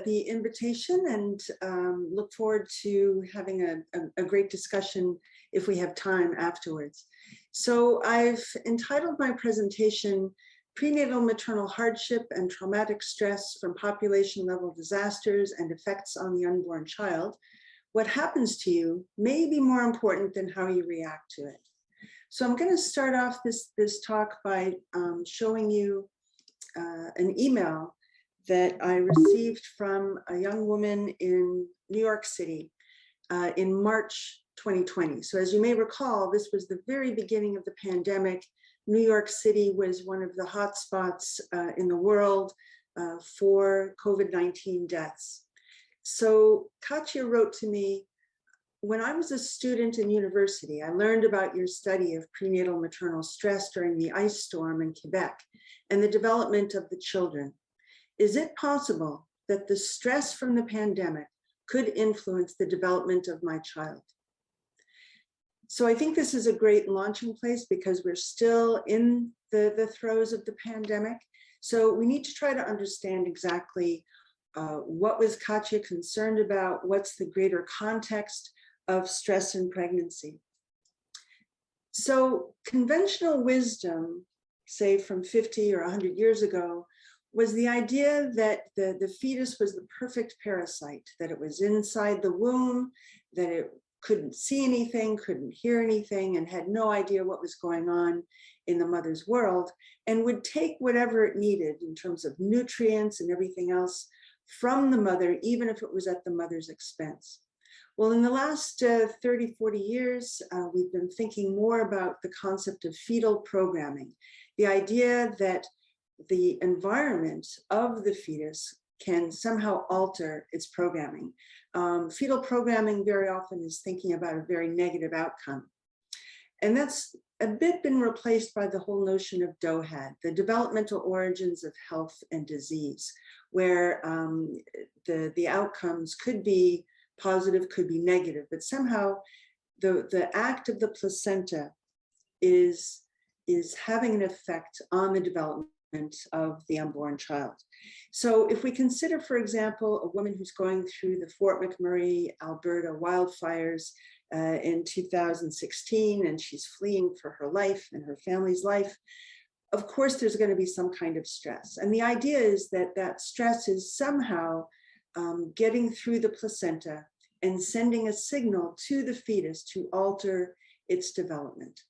the invitation and look forward to having a great discussion if we have time afterwards. So I've entitled my presentation, Prenatal Maternal Hardship and Traumatic Stress from Population-Level Disasters and Effects on the Unborn Child. What happens to you may be more important than how you react to it. So I'm going to start off this talk by showing you an email that I received from a young woman in New York City in March 2020. So as you may recall, this was the very beginning of the pandemic. New York City was one of the hotspots in the world for COVID-19 deaths. So Katya wrote to me, when I was a student in university, I learned about your study of prenatal maternal stress during the ice storm in Quebec and the development of the children. Is it possible that the stress from the pandemic could influence the development of my child? So I think this is a great launching place because we're still in the throes of the pandemic. So we need to try to understand exactly what was Katya concerned about, what's the greater context of stress in pregnancy. So conventional wisdom, say from 50 or 100 years ago, was the idea that the fetus was the perfect parasite, that it was inside the womb, that it couldn't see anything, couldn't hear anything, and had no idea what was going on in the mother's world, and would take whatever it needed in terms of nutrients and everything else from the mother, even if it was at the mother's expense. Well, in the last 30, 40 years, we've been thinking more about the concept of fetal programming, the idea that the environment of the fetus can somehow alter its programming. Fetal programming very often is thinking about a very negative outcome. And that's a bit been replaced by the whole notion of DOHAD, the developmental origins of health and disease, where the outcomes could be positive, could be negative, but somehow the act of the placenta is having an effect on the development of the unborn child. So if we consider, for example, a woman who's going through the Fort McMurray, Alberta wildfires in 2016, and she's fleeing for her life and her family's life, of course, there's going to be some kind of stress. And the idea is that that stress is somehow getting through the placenta and sending a signal to the fetus to alter its development.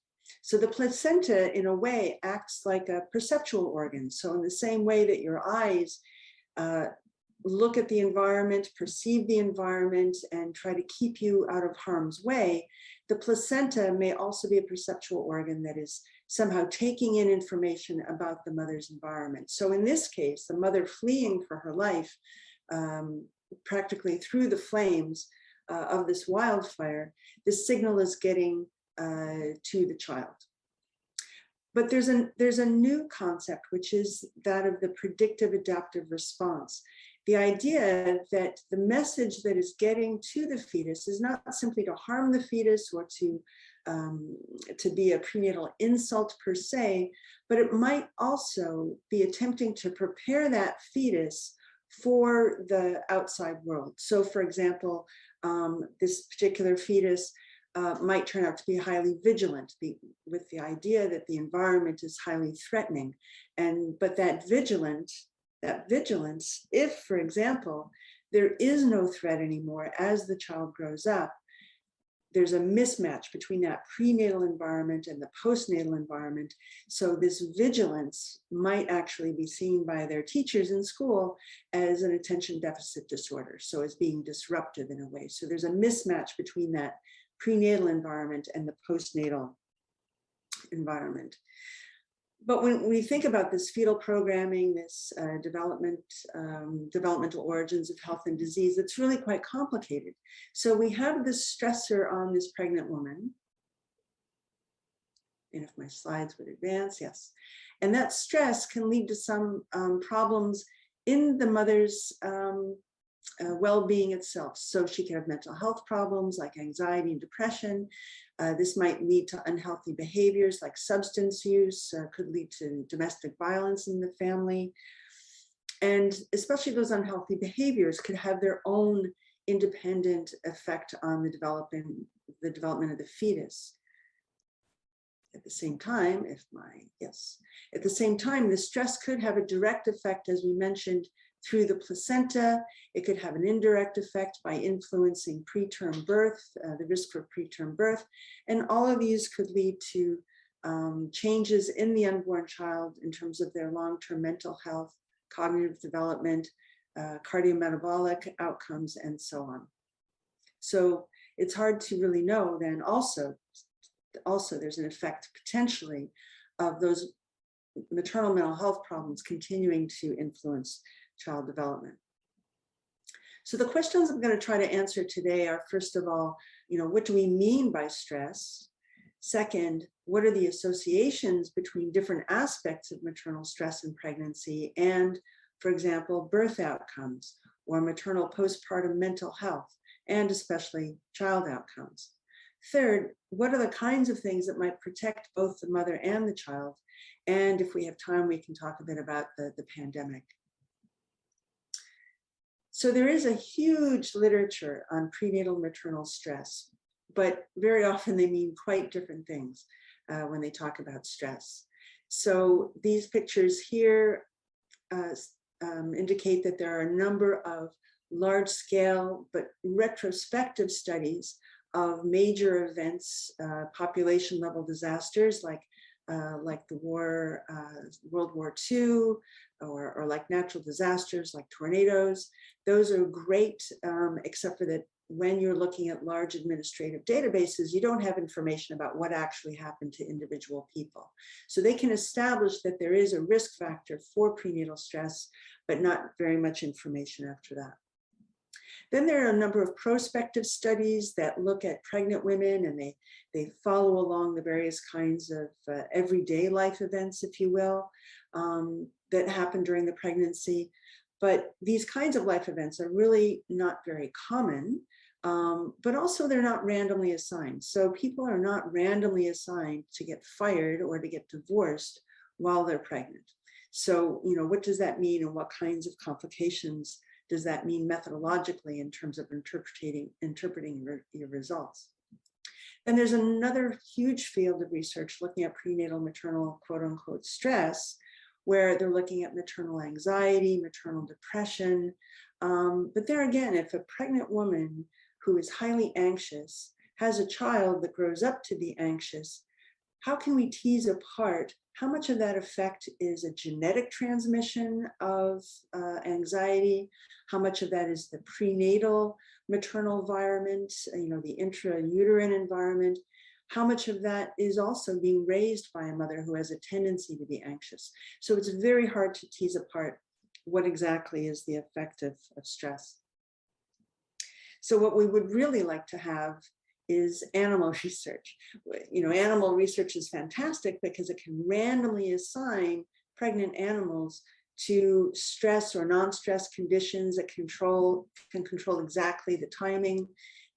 So the placenta, in a way, acts like a perceptual organ. So in the same way that your eyes look at the environment, perceive the environment, and try to keep you out of harm's way, the placenta may also be a perceptual organ that is somehow taking in information about the mother's environment. So in this case, the mother fleeing for her life, practically through the flames of this wildfire, the signal is getting to the child. But there's a new concept, which is that of the predictive adaptive response. The idea that the message that is getting to the fetus is not simply to harm the fetus or to be a prenatal insult per se, but it might also be attempting to prepare that fetus for the outside world. So for example, this particular fetus might turn out to be highly vigilant, with the idea that the environment is highly threatening. But that vigilance, if, for example, there is no threat anymore as the child grows up, there's a mismatch between that prenatal environment and the postnatal environment. So this vigilance might actually be seen by their teachers in school as an attention deficit disorder, so as being disruptive in a way. So there's a mismatch between that prenatal environment and the postnatal environment. But when we think about this fetal programming, this developmental origins of health and disease, it's really quite complicated. So we have this stressor on this pregnant woman. And if my slides would advance, yes. And that stress can lead to some problems in the mother's well-being itself. So she can have mental health problems like anxiety and depression. This might lead to unhealthy behaviors like substance use, could lead to domestic violence in the family. And especially those unhealthy behaviors could have their own independent effect on the development of the fetus. At the same time, at the same time, the stress could have a direct effect, as we mentioned, through the placenta. It could have an indirect effect by influencing preterm birth, the risk for preterm birth. And all of these could lead to changes in the unborn child in terms of their long-term mental health, cognitive development, cardiometabolic outcomes, and so on. So it's hard to really know then also there's an effect potentially of those maternal mental health problems continuing to influence child development. So the questions I'm going to try to answer today are, first of all, what do we mean by stress? Second, what are the associations between different aspects of maternal stress and pregnancy and, for example, birth outcomes or maternal postpartum mental health, and especially child outcomes? Third, what are the kinds of things that might protect both the mother and the child? And if we have time, we can talk a bit about the pandemic. So there is a huge literature on prenatal maternal stress, but very often they mean quite different things when they talk about stress. So these pictures here indicate that there are a number of large-scale but retrospective studies of major events, population-level disasters like the war, World War II, or like natural disasters like tornadoes. Those are great, except for that when you're looking at large administrative databases, you don't have information about what actually happened to individual people. So they can establish that there is a risk factor for prenatal stress, but not very much information after that. Then there are a number of prospective studies that look at pregnant women, and they follow along the various kinds of everyday life events, if you will, that happen during the pregnancy. But these kinds of life events are really not very common, but also they're not randomly assigned. So people are not randomly assigned to get fired or to get divorced while they're pregnant. So, what does that mean, and what kinds of complications does that mean methodologically in terms of interpreting your results? And there's another huge field of research looking at prenatal maternal quote unquote stress, where they're looking at maternal anxiety, maternal depression. But there again, if a pregnant woman who is highly anxious has a child that grows up to be anxious, how can we tease apart how much of that effect is a genetic transmission of anxiety? How much of that is the prenatal maternal environment, the intrauterine environment? How much of that is also being raised by a mother who has a tendency to be anxious? So it's very hard to tease apart what exactly is the effect of stress. So what we would really like to have is animal research. Animal research is fantastic because it can randomly assign pregnant animals to stress or non-stress conditions that can control exactly the timing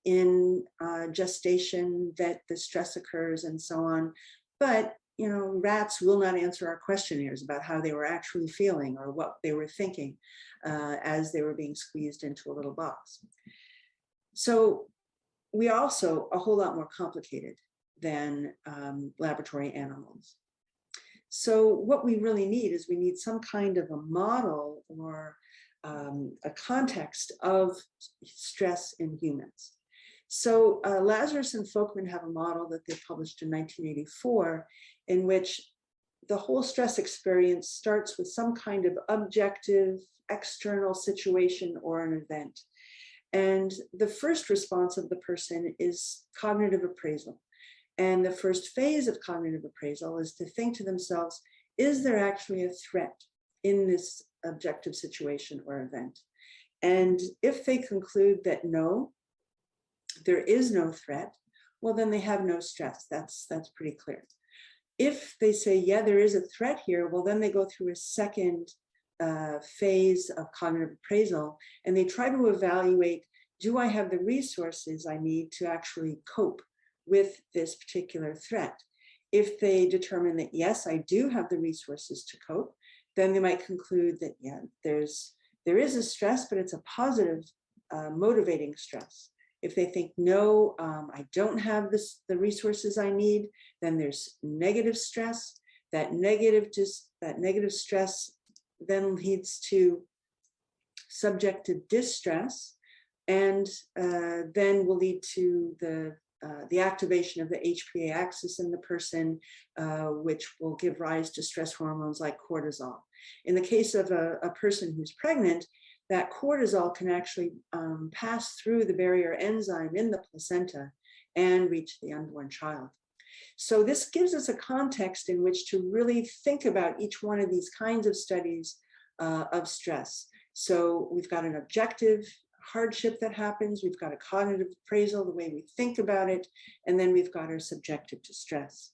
in gestation that the stress occurs and so on. But rats will not answer our questionnaires about how they were actually feeling or what they were thinking as they were being squeezed into a little box. So we are also a whole lot more complicated than laboratory animals. So what we really need is we need some kind of a model or a context of stress in humans. So Lazarus and Folkman have a model that they published in 1984 in which the whole stress experience starts with some kind of objective external situation or an event. And the first response of the person is cognitive appraisal. And the first phase of cognitive appraisal is to think to themselves, is there actually a threat in this objective situation or event? And if they conclude that no, there is no threat, well, then they have no stress. That's pretty clear. If they say, yeah, there is a threat here, well, then they go through a second phase of cognitive appraisal, and they try to evaluate, do I have the resources I need to actually cope with this particular threat? If they determine that, yes, I do have the resources to cope, then they might conclude that, yeah, there is a stress, but it's a positive motivating stress. If they think, no, I don't have the resources I need, then there's negative stress. That negative stress then leads to subjective distress, and then will lead to the activation of the HPA axis in the person, which will give rise to stress hormones like cortisol. In the case of a person who's pregnant, that cortisol can actually pass through the barrier enzyme in the placenta and reach the unborn child. So this gives us a context in which to really think about each one of these kinds of studies of stress. So we've got an objective hardship that happens, we've got a cognitive appraisal, the way we think about it, and then we've got our subjective distress.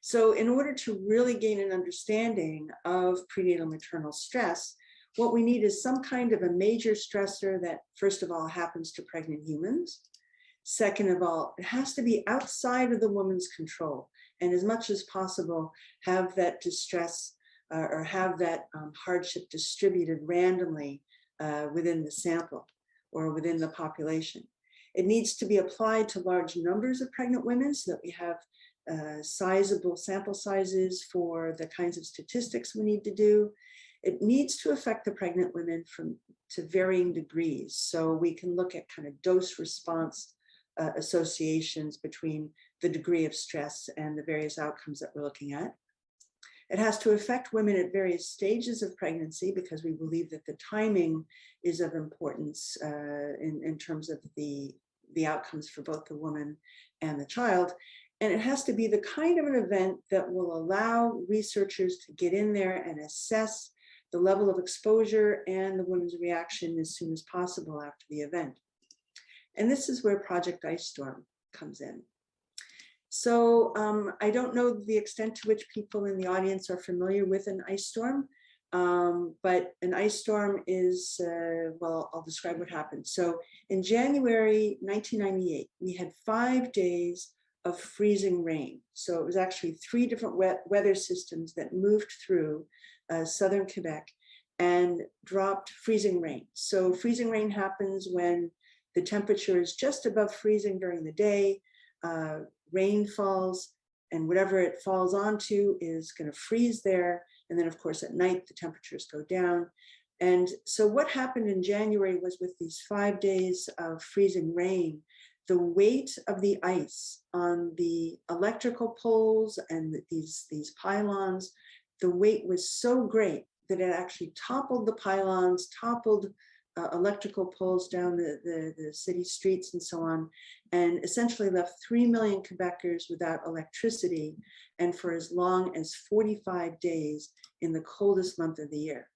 So in order to really gain an understanding of prenatal maternal stress, what we need is some kind of a major stressor that, first of all, happens to pregnant humans. Second of all, it has to be outside of the woman's control, and as much as possible, have that distress or have that hardship distributed randomly within the sample or within the population. It needs to be applied to large numbers of pregnant women so that we have sizable sample sizes for the kinds of statistics we need to do. It needs to affect the pregnant women to varying degrees. So we can look at kind of dose response associations between the degree of stress and the various outcomes that we're looking at. It has to affect women at various stages of pregnancy, because we believe that the timing is of importance in terms of the outcomes for both the woman and the child. And it has to be the kind of an event that will allow researchers to get in there and assess the level of exposure and the woman's reaction as soon as possible after the event. And this is where Project Ice Storm comes in. So I don't know the extent to which people in the audience are familiar with an ice storm, but an ice storm is, well, I'll describe what happened. So in January 1998, we had 5 days of freezing rain. So it was actually 3 different weather systems that moved through southern Quebec and dropped freezing rain. So freezing rain happens when the temperature is just above freezing during the day, rain falls, and whatever it falls onto is going to freeze there. And then, of course, at night, the temperatures go down. And so what happened in January was, with these 5 days of freezing rain, the weight of the ice on the electrical poles and these pylons, the weight was so great that it actually toppled the pylons, toppled electrical poles down the city streets and so on, and essentially left 3 million Quebecers without electricity, and for as long as 45 days in the coldest month of the year.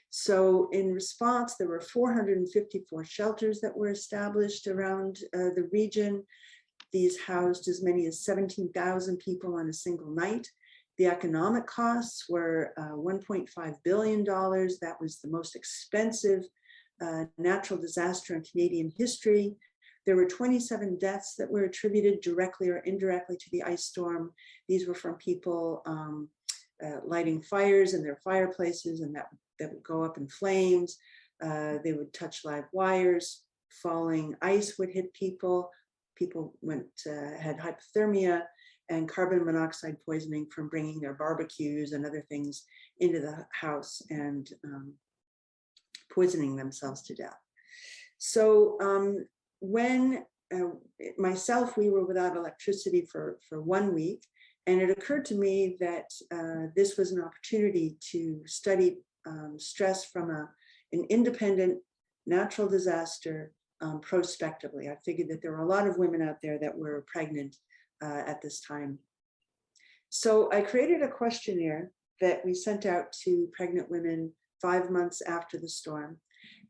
So in response, there were 454 shelters that were established around the region. These housed as many as 17,000 people on a single night. The economic costs were $1.5 billion. That was the most expensive natural disaster in Canadian history. There were 27 deaths that were attributed directly or indirectly to the ice storm. These were from people lighting fires in their fireplaces, and that would go up in flames. They would touch live wires. Falling ice would hit people. People had hypothermia and carbon monoxide poisoning from bringing their barbecues and other things into the house and poisoning themselves to death. So when myself, we were without electricity for 1 week, and it occurred to me that this was an opportunity to study stress from an independent natural disaster prospectively. I figured that there were a lot of women out there that were pregnant at this time. So I created a questionnaire that we sent out to pregnant women 5 months after the storm.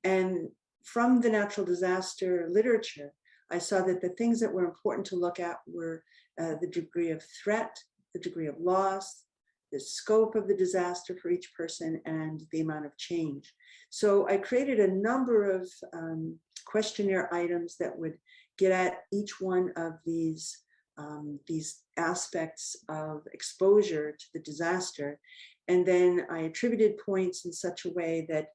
And from the natural disaster literature, I saw that the things that were important to look at were the degree of threat, the degree of loss, the scope of the disaster for each person, and the amount of change. So I created a number of questionnaire items that would get at each one of these aspects of exposure to the disaster. And then I attributed points in such a way that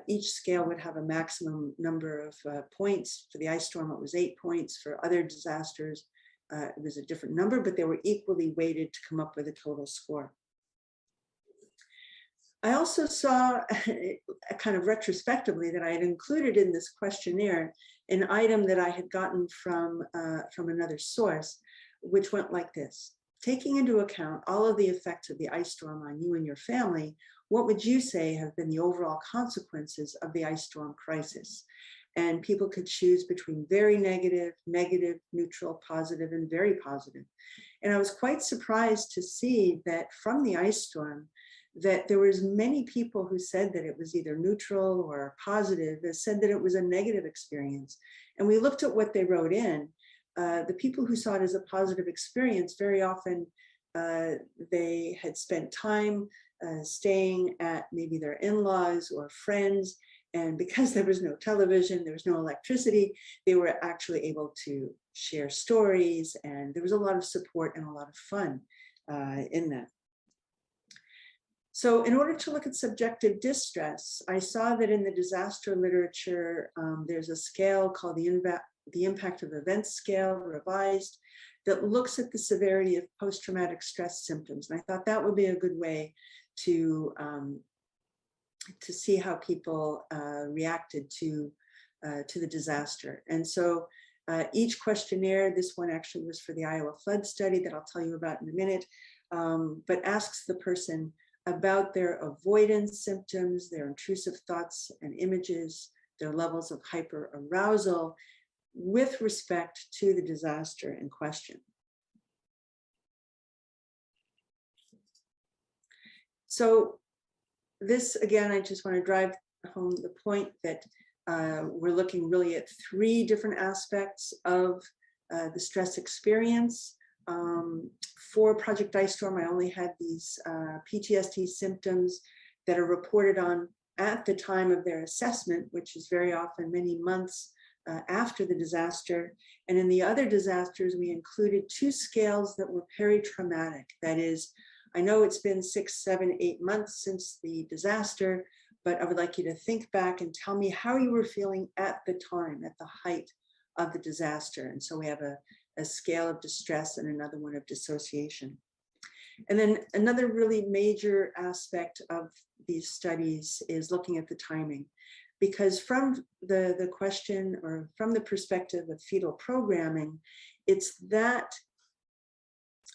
each scale would have a maximum number of points. For the ice storm, it was 8 points. For other disasters, it was a different number, but they were equally weighted to come up with a total score. I also saw, kind of retrospectively, that I had included in this questionnaire an item that I had gotten from another source, which went like this. Taking into account all of the effects of the ice storm on you and your family, what would you say have been the overall consequences of the ice storm crisis? And people could choose between very negative, negative, neutral, positive, and very positive. And I was quite surprised to see that from the ice storm, that there was many people who said that it was either neutral or positive, that said that it was a negative experience. And we looked at what they wrote in. The people who saw it as a positive experience, very often they had spent time staying at maybe their in-laws or friends. And because there was no television, there was no electricity, they were actually able to share stories, and there was a lot of support and a lot of fun in that. So in order to look at subjective distress, I saw that in the disaster literature, there's a scale called the Impact of Events Scale, revised, that looks at the severity of post-traumatic stress symptoms. And I thought that would be a good way to see how people reacted to the disaster. And so each questionnaire, this one actually was for the Iowa flood study that I'll tell you about in a minute, but asks the person about their avoidance symptoms, their intrusive thoughts and images, their levels of hyperarousal with respect to the disaster in question. So this, again, I just want to drive home the point that we're looking really at 3 different aspects of the stress experience. For Project Ice Storm, I only had these PTSD symptoms that are reported on at the time of their assessment, which is very often many months after the disaster. And in the other disasters, we included 2 scales that were peritraumatic. That is, I know it's been 6, 7, 8 months since the disaster, but I would like you to think back and tell me how you were feeling at the time, at the height of the disaster. And so we have a scale of distress and another one of dissociation. And then another really major aspect of these studies is looking at the timing, because from the question, or from the perspective of fetal programming, it's that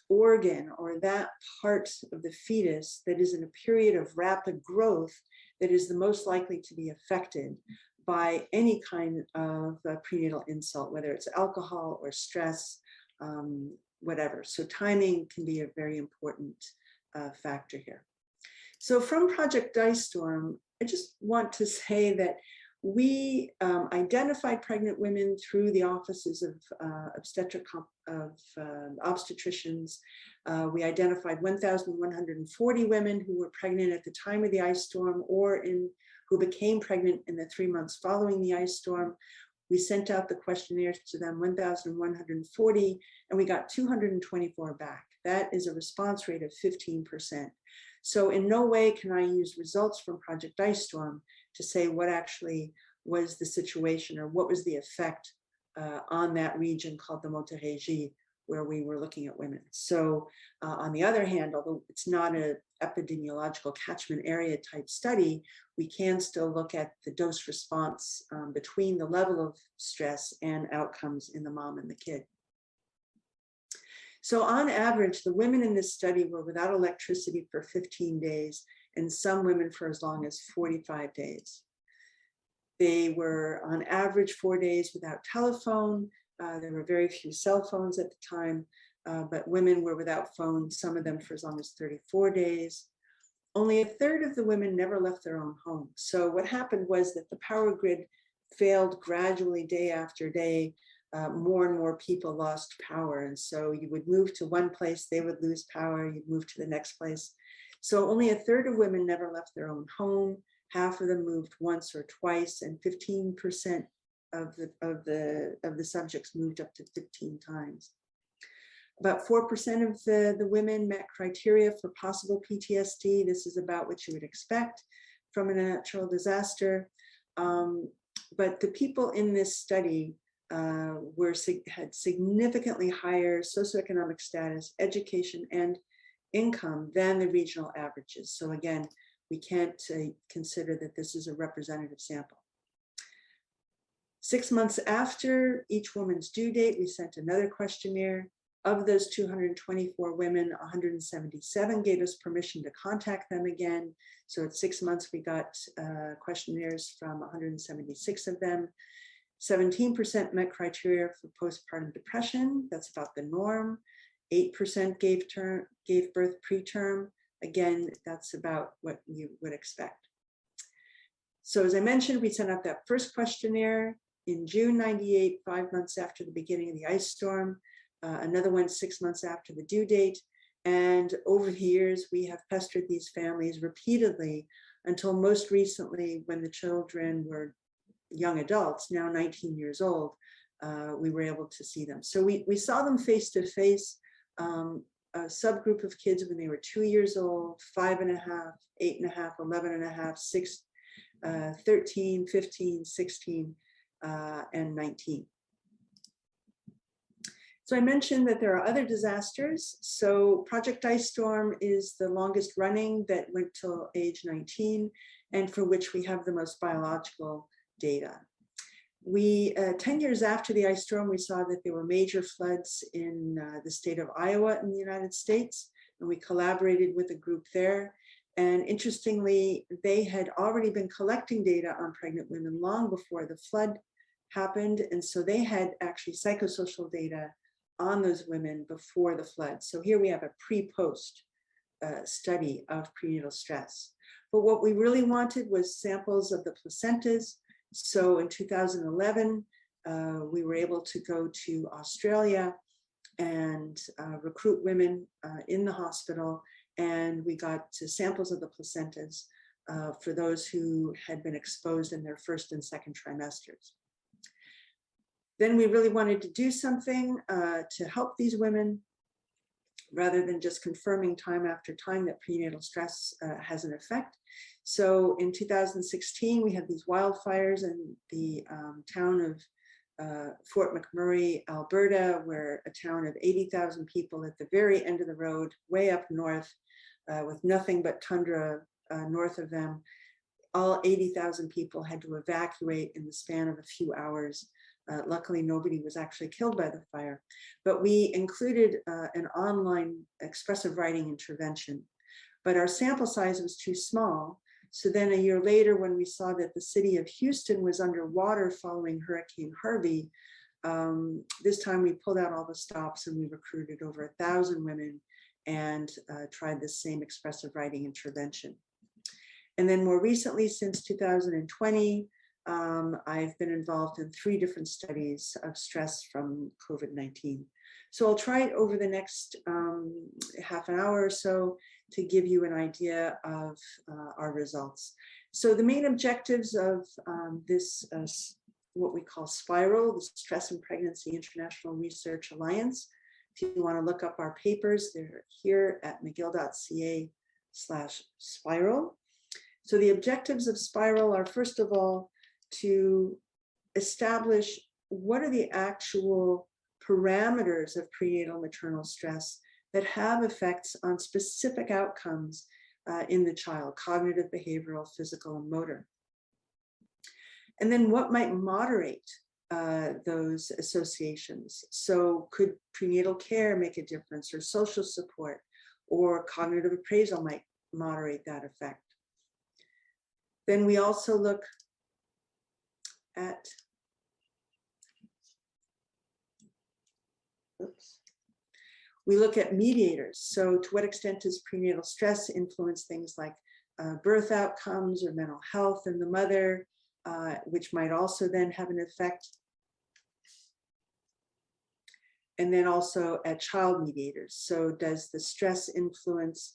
organ or that part of the fetus that is in a period of rapid growth that is the most likely to be affected by any kind of prenatal insult, whether it's alcohol or stress, whatever. So timing can be a very important factor here. So from Project Ice Storm, I just want to say that we identified pregnant women through the offices of obstetricians. We identified 1,140 women who were pregnant at the time of the ice storm, or who became pregnant in the 3 months following the ice storm. We sent out the questionnaires to them, 1,140, and we got 224 back. That is a response rate of 15%. So in no way can I use results from Project Ice Storm to say what actually was the situation or what was the effect on that region called the Montérégie, where we were looking at women. So on the other hand, although it's not an epidemiological catchment area type study, we can still look at the dose response between the level of stress and outcomes in the mom and the kid. So on average, the women in this study were without electricity for 15 days, and some women for as long as 45 days. They were on average 4 days without telephone. There were very few cell phones at the time, but women were without phones, some of them for as long as 34 days. Only a third of the women never left their own home. So what happened was that the power grid failed gradually day after day. More and more people lost power. And so you would move to one place, they would lose power, you'd move to the next place. So only a third of women never left their own home. Half of them moved once or twice, and 15% of the subjects moved up to 15 times. About 4% of the women met criteria for possible PTSD. This is about what you would expect from a natural disaster. But the people in this study had significantly higher socioeconomic status, education, and income than the regional averages. So again, we can't consider that this is a representative sample. 6 months after each woman's due date, we sent another questionnaire. Of those 224 women, 177 gave us permission to contact them again. So at 6 months, we got questionnaires from 176 of them. 17% met criteria for postpartum depression. That's about the norm. 8% gave birth preterm. Again, that's about what you would expect. So as I mentioned, we sent out that first questionnaire in June 98, 5 months after the beginning of the ice storm. Another one 6 months after the due date. And over the years, we have pestered these families repeatedly until most recently, when the children were young adults, now 19 years old, we were able to see them. So we saw them face to face, a subgroup of kids when they were 2 years old, 5.5, 8.5, 11.5, 6, 13, 15, 16, and 19. So I mentioned that there are other disasters. So Project Ice Storm is the longest running that went till age 19 and for which we have the most biological data. 10 years after the ice storm, we saw that there were major floods in the state of Iowa in the United States, and we collaborated with a group there. And interestingly, they had already been collecting data on pregnant women long before the flood happened. And so they had actually psychosocial data on those women before the flood. So here we have a pre-post study of prenatal stress. But what we really wanted was samples of the placentas. So in 2011, we were able to go to Australia and recruit women in the hospital, and we got samples of the placentas for those who had been exposed in their first and second trimesters. Then we really wanted to do something to help these women, rather than just confirming time after time that prenatal stress has an effect. So in 2016, we had these wildfires in the town of Fort McMurray, Alberta, where a town of 80,000 people at the very end of the road, way up north, with nothing but tundra north of them. All 80,000 people had to evacuate in the span of a few hours. Luckily, nobody was actually killed by the fire, but we included an online expressive writing intervention, but our sample size was too small. So then a year later, when we saw that the city of Houston was underwater following Hurricane Harvey, this time we pulled out all the stops and we recruited over 1,000 women and tried the same expressive writing intervention. And then more recently, since 2020, I've been involved in 3 different studies of stress from COVID-19. So I'll try it over the next half an hour or so to give you an idea of our results. So the main objectives of this, what we call SPIRAL, the Stress and Pregnancy International Research Alliance. If you want to look up our papers, they're here at mcgill.ca/spiral. So the objectives of SPIRAL are, first of all, to establish what are the actual parameters of prenatal maternal stress that have effects on specific outcomes in the child, cognitive, behavioral, physical, and motor. And then what might moderate those associations? So could prenatal care make a difference, or social support, or cognitive appraisal might moderate that effect? Then we also look at, we look at mediators. So to what extent does prenatal stress influence things like birth outcomes or mental health in the mother, which might also then have an effect. And then also at child mediators. So does the stress influence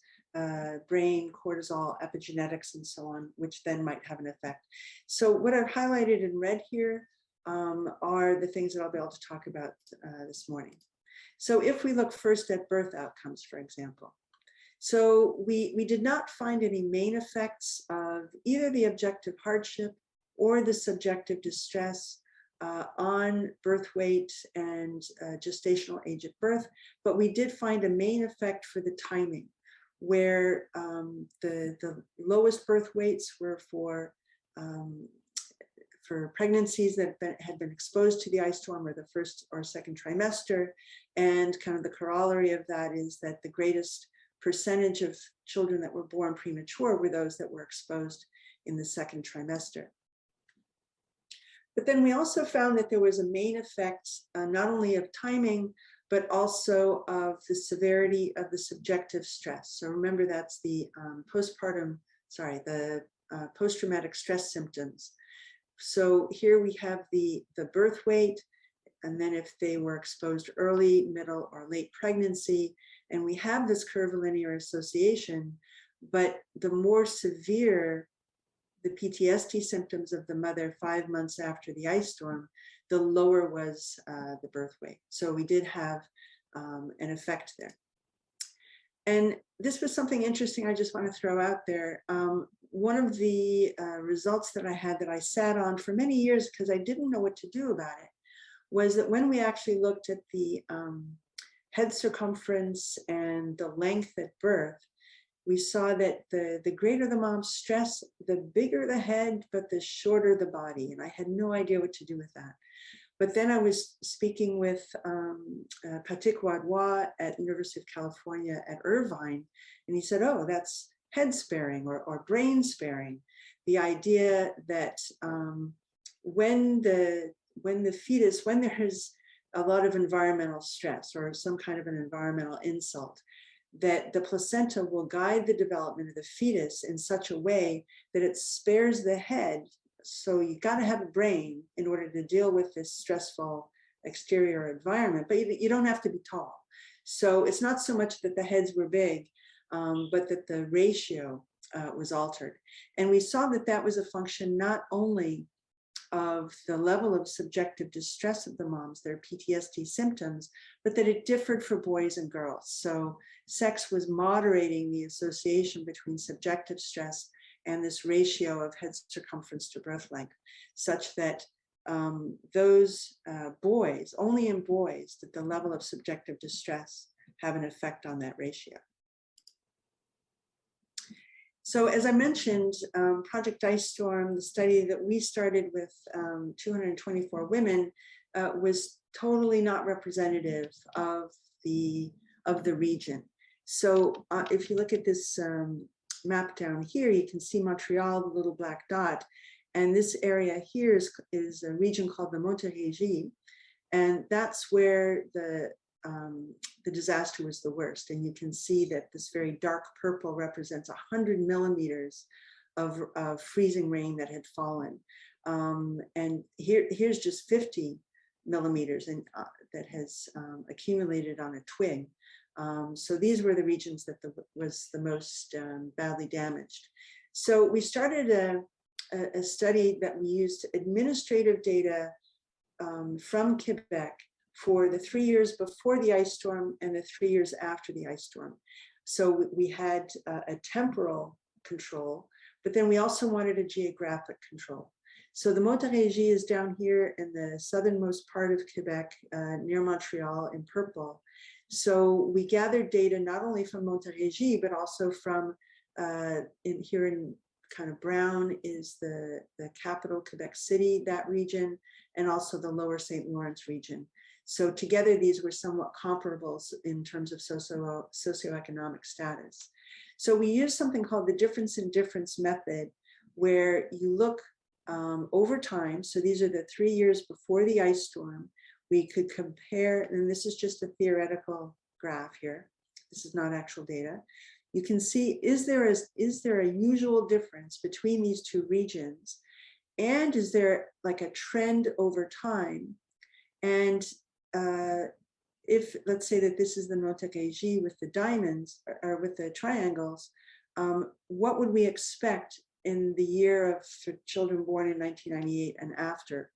brain, cortisol, epigenetics, and so on, which then might have an effect. So what I've highlighted in red here are the things that I'll be able to talk about this morning. So if we look first at birth outcomes, for example, so we did not find any main effects of either the objective hardship or the subjective distress on birth weight and gestational age at birth, but we did find a main effect for the timing, where the lowest birth weights were for pregnancies that had been exposed to the ice storm or the first or second trimester. And kind of the corollary of that is that the greatest percentage of children that were born premature were those that were exposed in the second trimester. But then we also found that there was a main effect, not only of timing, but also of the severity of the subjective stress. So remember, that's the post-traumatic stress symptoms. So here we have the birth weight, and then if they were exposed early, middle, or late pregnancy, and we have this curvilinear association, but the more severe the PTSD symptoms of the mother 5 months after the ice storm, the lower was the birth weight. So we did have an effect there. And this was something interesting I just want to throw out there. One of the results that I had that I sat on for many years because I didn't know what to do about it was that when we actually looked at the head circumference and the length at birth, we saw that the greater the mom's stress, the bigger the head, but the shorter the body. And I had no idea what to do with that. But then I was speaking with Patrick Wadwa at University of California at Irvine, and he said, oh, that's head sparing or brain sparing. The idea that when the fetus, when there's a lot of environmental stress or some kind of an environmental insult, that the placenta will guide the development of the fetus in such a way that it spares the head. So you got to have a brain in order to deal with this stressful exterior environment, but you don't have to be tall. So it's not so much that the heads were big, but that the ratio was altered. And we saw that that was a function not only of the level of subjective distress of the moms, their PTSD symptoms, but that it differed for boys and girls. So sex was moderating the association between subjective stress and this ratio of head circumference to birth length, such that those boys, only in boys, did the level of subjective distress have an effect on that ratio. So as I mentioned, Project Ice Storm, the study that we started with 224 women, was totally not representative of the region. So if you look at this map down here, you can see Montreal, the little black dot, and this area here is a region called the Montérégie, and that's where the disaster was the worst. And you can see that this very dark purple represents 100 millimeters of freezing rain that had fallen. And here's just 50 millimeters that has accumulated on a twig. So these were the regions that was the most badly damaged. So we started a study that we used administrative data from Quebec for the 3 years before the ice storm and the 3 years after the ice storm. So we had a temporal control, but then we also wanted a geographic control. So the Montérégie is down here in the southernmost part of Quebec, near Montreal in purple. So we gathered data not only from Montérégie, but also from here in kind of brown is the capital, Quebec City, that region, and also the lower St. Lawrence region. So together, these were somewhat comparable in terms of socioeconomic status. So we used something called the difference in difference method, where you look over time. So these are the 3 years before the ice storm. We could compare, and this is just a theoretical graph here. This is not actual data. You can see, is there a usual difference between these two regions? And is there like a trend over time? And if, let's say that this is the Montérégie with the diamonds or with the triangles, what would we expect in the year of for children born in 1998 and after?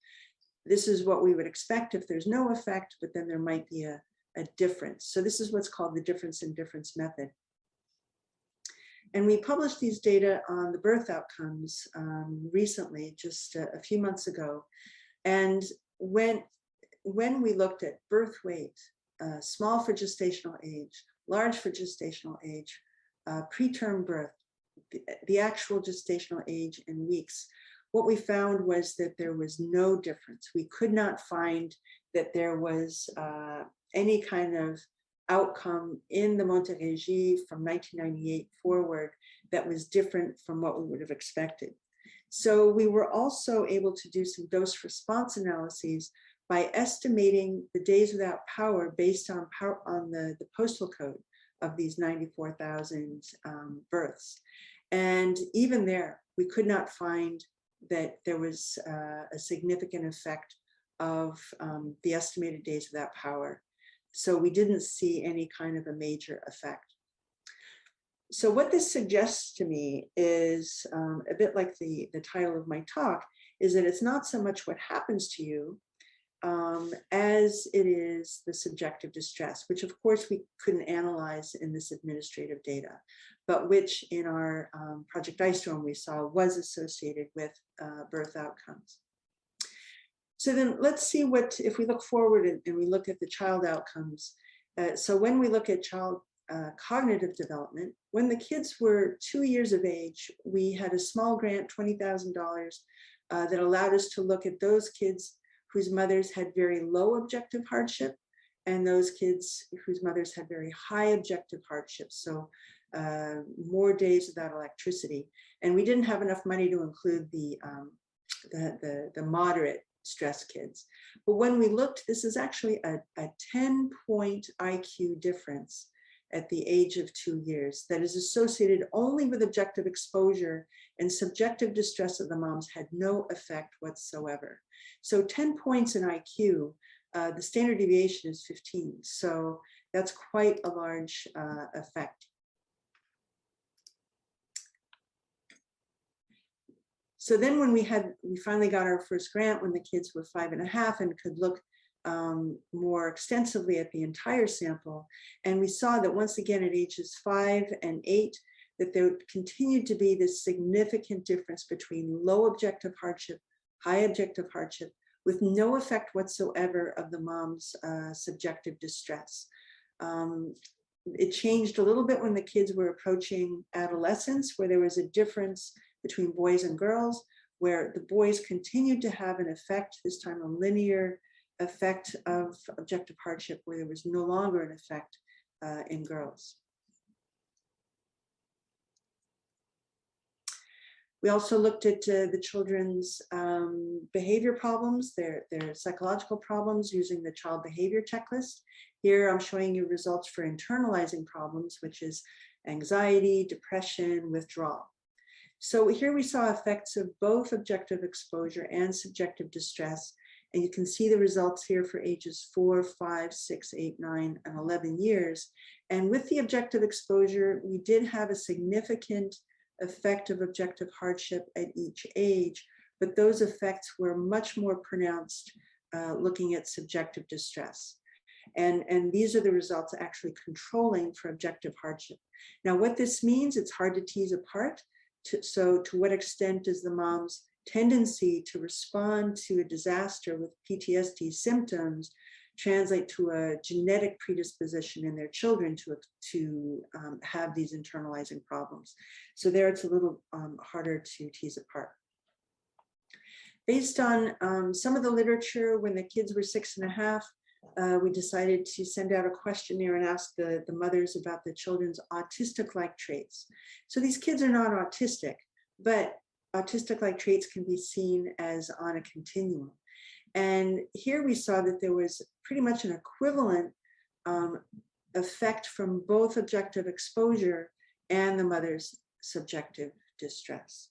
This is what we would expect if there's no effect, but then there might be a a difference. So this is what's called the difference in difference method. And we published these data on the birth outcomes recently, just a few months ago. And when we looked at birth weight, small for gestational age, large for gestational age, preterm birth, the actual gestational age in weeks, what we found was that there was no difference. We could not find that there was any kind of outcome in the Montérégie from 1998 forward that was different from what we would have expected. So we were also able to do some dose response analyses by estimating the days without power based on the postal code of these 94,000 births. And even there, we could not find that there was a significant effect of the estimated days without power. So we didn't see any kind of a major effect. So what this suggests to me is a bit like the title of my talk, is that it's not so much what happens to you as it is the subjective distress, which of course we couldn't analyze in this administrative data, but which in our Project Ice Storm we saw was associated with birth outcomes. So then let's see what, if we look forward and we look at the child outcomes. So when we look at child cognitive development, when the kids were 2 years of age, we had a small grant, $20,000, that allowed us to look at those kids whose mothers had very low objective hardship and those kids whose mothers had very high objective hardship. So more days without electricity. And we didn't have enough money to include the moderate stress kids. But when we looked, this is actually a 10-point IQ difference at the age of 2 years that is associated only with objective exposure, and subjective distress of the moms had no effect whatsoever. So 10 points in IQ, the standard deviation is 15. So that's quite a large effect. So then when we finally got our first grant when the kids were 5.5 and could look more extensively at the entire sample. And we saw that once again at ages 5 and 8, that there continued to be this significant difference between low objective hardship, high objective hardship, with no effect whatsoever of the mom's subjective distress. It changed a little bit when the kids were approaching adolescence, where there was a difference between boys and girls, where the boys continued to have an effect, this time a linear effect of objective hardship, where there was no longer an effect in girls. We also looked at the children's behavior problems, their psychological problems, using the child behavior checklist. Here I'm showing you results for internalizing problems, which is anxiety, depression, withdrawal. So here we saw effects of both objective exposure and subjective distress. And you can see the results here for ages 4, 5, 6, 8, 9, and 11 years. And with the objective exposure, we did have a significant effect of objective hardship at each age, but those effects were much more pronounced looking at subjective distress. And these are the results actually controlling for objective hardship. Now, what this means, it's hard to tease apart. So to what extent does the mom's tendency to respond to a disaster with PTSD symptoms translate to a genetic predisposition in their children to have these internalizing problems? So there it's a little harder to tease apart. Based on some of the literature, when the kids were 6.5, we decided to send out a questionnaire and ask the mothers about the children's autistic-like traits. So these kids are not autistic, but autistic-like traits can be seen as on a continuum. And here we saw that there was pretty much an equivalent effect from both objective exposure and the mother's subjective distress.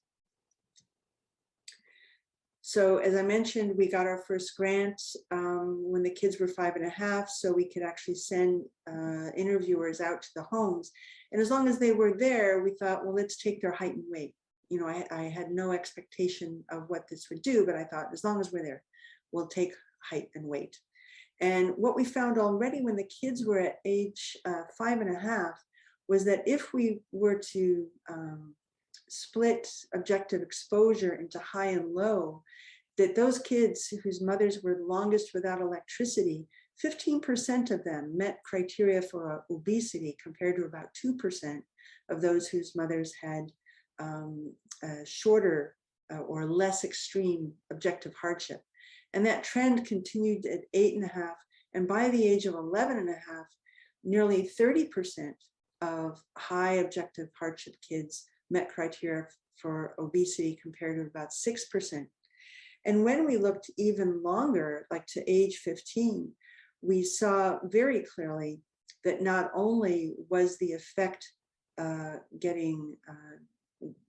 So as I mentioned, we got our first grant when the kids were 5.5, so we could actually send interviewers out to the homes. And as long as they were there, we thought, well, let's take their height and weight. You know, I had no expectation of what this would do, but I thought as long as we're there, we'll take height and weight. And what we found already when the kids were at age 5.5 was that if we were to split objective exposure into high and low, that those kids whose mothers were longest without electricity, 15% of them met criteria for obesity compared to about 2% of those whose mothers had shorter or less extreme objective hardship. And that trend continued at 8.5. And by the age of 11.5, nearly 30% of high objective hardship kids met criteria for obesity compared to about 6%. And when we looked even longer, like to age 15, we saw very clearly that not only was the effect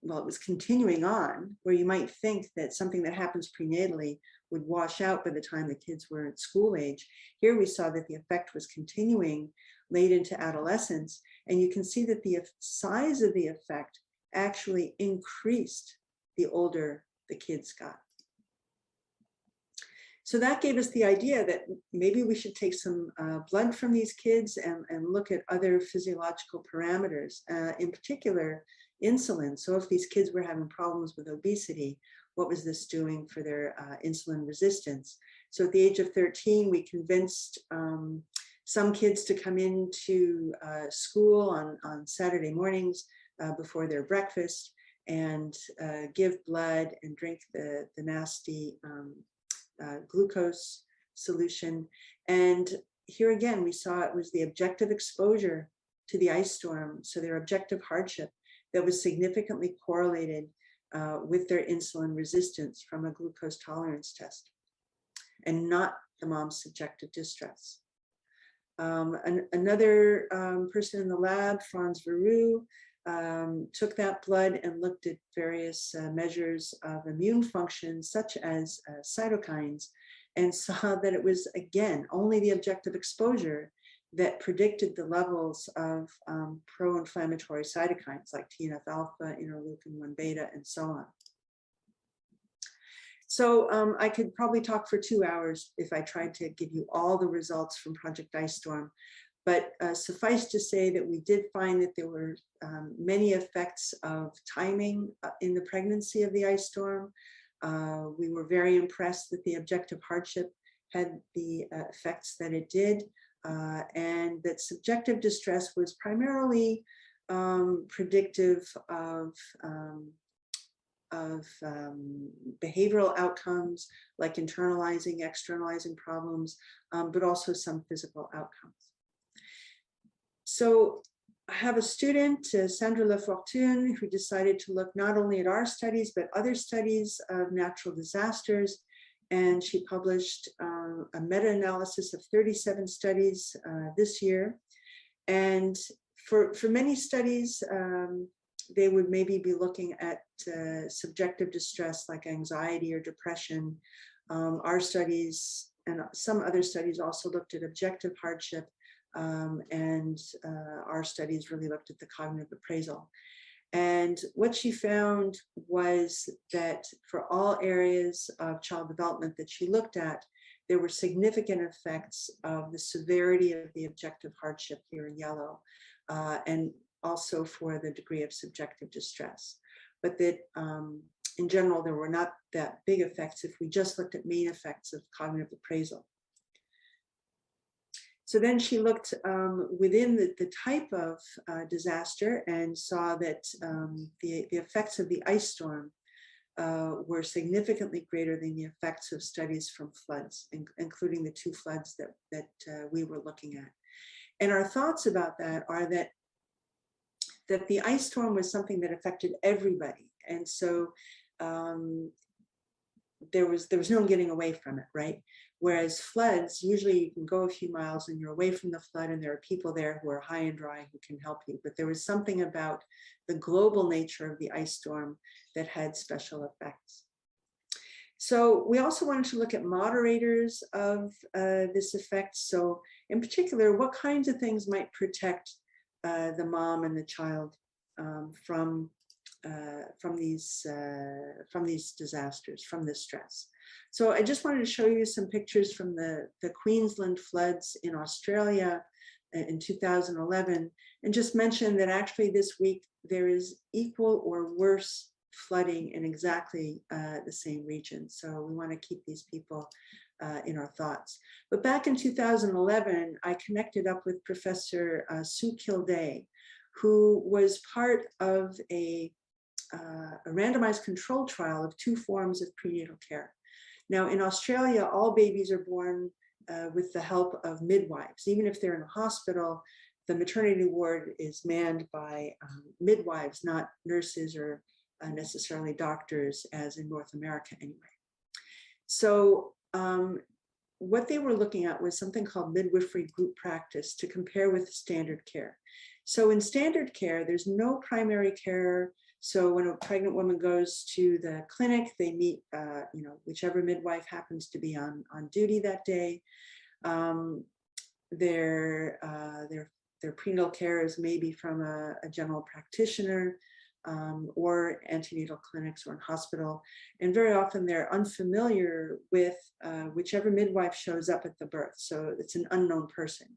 well, it was continuing on, where you might think that something that happens prenatally would wash out by the time the kids were at school age. Here we saw that the effect was continuing late into adolescence, and you can see that the size of the effect actually increased the older the kids got. So that gave us the idea that maybe we should take some blood from these kids and look at other physiological parameters, in particular insulin. So if these kids were having problems with obesity, what was this doing for their insulin resistance? So at the age of 13, we convinced some kids to come into school on Saturday mornings before their breakfast and give blood and drink the nasty glucose solution. And here again, we saw it was the objective exposure to the ice storm, so their objective hardship, that was significantly correlated with their insulin resistance from a glucose tolerance test, and not the mom's subjective distress. Another person in the lab, Franz Veru, took that blood and looked at various measures of immune function, such as cytokines, and saw that it was, again, only the objective exposure that predicted the levels of pro-inflammatory cytokines like TNF-alpha, interleukin-1 beta, and so on. So I could probably talk for 2 hours if I tried to give you all the results from Project Ice Storm. But suffice to say that we did find that there were many effects of timing in the pregnancy of the ice storm. We were very impressed that the objective hardship had the effects that it did, and that subjective distress was primarily predictive of behavioral outcomes like internalizing, externalizing problems, but also some physical outcomes. So I have a student, Sandra Lafortune, who decided to look not only at our studies, but other studies of natural disasters. And she published a meta-analysis of 37 studies this year. And for many studies, they would maybe be looking at subjective distress like anxiety or depression. Our studies and some other studies also looked at objective hardship, and our studies really looked at the cognitive appraisal. And what she found was that for all areas of child development that she looked at, there were significant effects of the severity of the objective hardship here in yellow, and also for the degree of subjective distress. But that in general, there were not that big effects if we just looked at main effects of cognitive appraisal. So then she looked within the type of disaster and saw that the effects of the ice storm were significantly greater than the effects of studies from floods, including the 2 floods that we were looking at. And our thoughts about that are that the ice storm was something that affected everybody. And so there was no getting away from it, right? Whereas floods, usually you can go a few miles and you're away from the flood and there are people there who are high and dry who can help you. But there was something about the global nature of the ice storm that had special effects. So we also wanted to look at moderators of this effect. So in particular, what kinds of things might protect the mom and the child from these disasters, from this stress. So I just wanted to show you some pictures from the Queensland floods in Australia in 2011, and just mention that actually this week there is equal or worse flooding in exactly the same region. So we want to keep these people in our thoughts. But back in 2011, I connected up with Professor Sue Kildea, who was part of a randomized control trial of 2 forms of prenatal care. Now, in Australia, all babies are born with the help of midwives. Even if they're in a hospital, the maternity ward is manned by midwives, not nurses or necessarily doctors, as in North America anyway. So what they were looking at was something called midwifery group practice to compare with standard care. So in standard care, there's no primary care. So when a pregnant woman goes to the clinic, they meet, whichever midwife happens to be on duty that day. Their prenatal care is maybe from a general practitioner or antenatal clinics or in hospital. And very often they're unfamiliar with whichever midwife shows up at the birth. So it's an unknown person.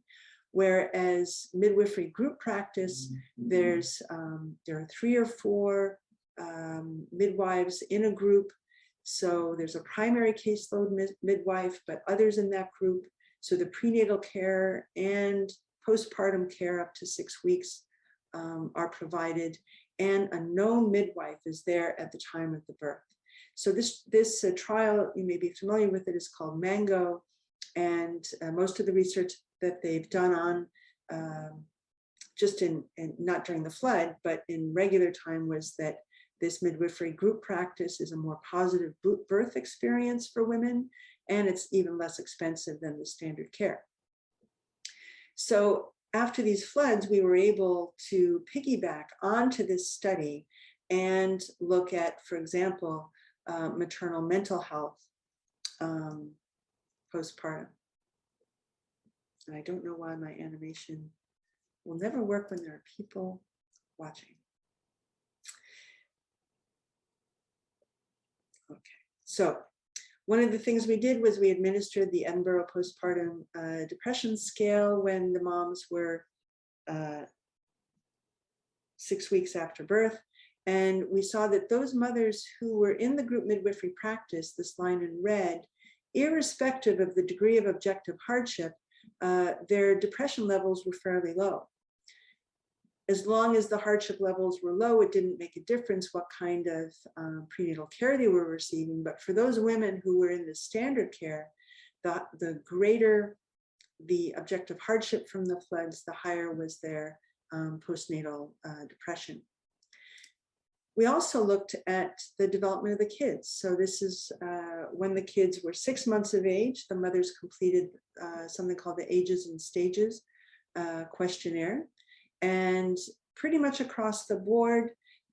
Whereas midwifery group practice, there are 3 or 4 midwives in a group. So there's a primary caseload midwife, but others in that group. So the prenatal care and postpartum care up to 6 weeks are provided, and a known midwife is there at the time of the birth. So this trial, you may be familiar with it, is called MANGO, and most of the research that they've done on just in not during the flood, but in regular time, was that this midwifery group practice is a more positive birth experience for women, and it's even less expensive than the standard care. So after these floods, we were able to piggyback onto this study and look at, for example, maternal mental health postpartum. And I don't know why my animation will never work when there are people watching. Okay, so one of the things we did was we administered the Edinburgh postpartum depression scale when the moms were 6 weeks after birth. And we saw that those mothers who were in the group midwifery practice, this line in red, irrespective of the degree of objective hardship, their depression levels were fairly low. As long as the hardship levels were low, it didn't make a difference what kind of prenatal care they were receiving. But for those women who were in the standard care, the greater the objective hardship from the floods, the higher was their postnatal depression. We also looked at the development of the kids. So this is when the kids were 6 months of age, the mothers completed something called the Ages and Stages questionnaire. And pretty much across the board,